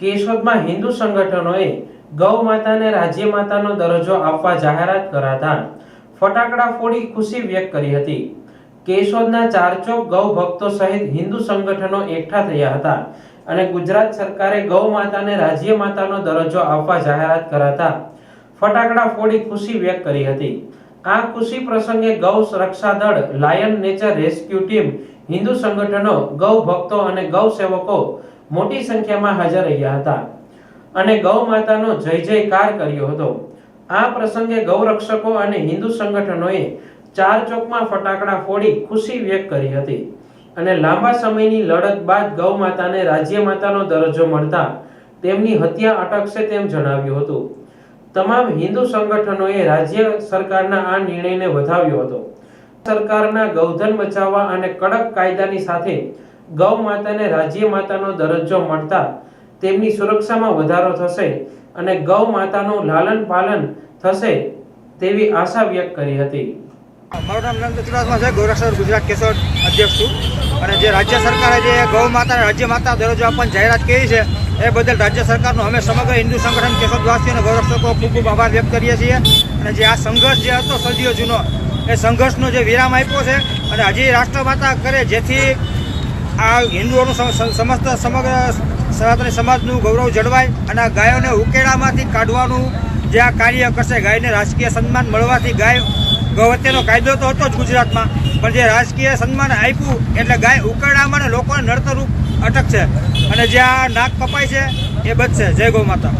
કેશોદમાં હિન્દુ સંગઠનોએ ગૌ માતાને રાજ્ય માતાનો દરજ્જો આપવા જાહેરાત કરાતા ફટાકડા ફોડી ખુશી વ્યક્ત કરી હતી। કેશોદના ચારચોક ગૌ ભક્તો સહિત હિન્દુ સંગઠનો એકઠા થયા હતા અને ગુજરાત સરકારે ગૌ માતાને રાજ્ય માતાનો દરજ્જો આપવા જાહેરાત કરાતા ફટાકડા ફોડી ખુશી વ્યક્ત કરી હતી। આ ખુશી પ્રસંગે ગૌ રક્ષા દળ, lion nature rescue team, Hindu સંગઠનો, ગૌ ભક્તો અને ગૌ સેવકો મોટી સંખ્યામાં હાજર રહ્યા હતા અને ગૌ માતાનો જય જયકાર કર્યો હતો। આ પ્રસંગે ગૌ રક્ષકો અને હિન્દુ સંગઠનોએ ચાર ચોકમાં ફટાકડા ફોડી ખુશી વ્યક્ત કરી હતી અને લાંબા સમયની લડત બાદ ગૌ માતાને રાજ્ય માતાનો દરજ્જો મળતા તેમની હત્યા અટકશે તેમ જણાવ્યું હતું। તમામ હિન્દુ સંગઠનોએ રાજ્ય સરકારના આ નિર્ણયને વધાવ્યો હતો। સરકારના ગૌધન બચાવવા અને કડક કાયદાની સાથે ગૌ માતાને રાજ્ય માતાનો દરજ્જો મળતા તેમની સુરક્ષામાં વધારો થશે અને ગૌ માતાનું લાલન પાલન થશે તેવી આશા વ્યક્ત કરી હતી। મારું નામ નંદ ચુડાસમા છે, ગૌરક્ષક ગુજરાત કેશોદ અધ્યક્ષ છું અને જે રાજ્ય સરકારે જે ગૌ માતાને રાજ્ય માતા દરજ્જો આપવાની જાહેરાત કરી છે એ બદલ રાજ્ય સરકારનો અમે સમગ્ર હિન્દુ સંગઠન કેશોદવાસીઓ અને ગૌરક્ષકો ખૂબ ખૂબ આભાર વ્યક્ત કરીએ છીએ અને જે આ સંઘર્ષ જે હતો સદીઓ જૂનો એ સંઘર્ષનો જે વિરામ આપ્યો છે અને હજી રાષ્ટ્રમાતા કરે જેથી આ હિન્દુઓનું સમગ્ર સનાતની સમાજનું ગૌરવ જળવાય અને આ ગાયોને ઉકેડામાંથી કાઢવાનું જે આ કાર્ય કરશે, ગાયને રાજકીય સન્માન મળવાથી ગાય ગૌહત્યાનો કાયદો તો હતો જ ગુજરાતમાં, પણ જે રાજકીય સન્માન આપ્યું એટલે ગાય ઉકેડામાં ને લોકોને નડતરરૂપ અટકશે અને જે આ નાક કપાય છે એ બચશે। જય ગૌ માતા।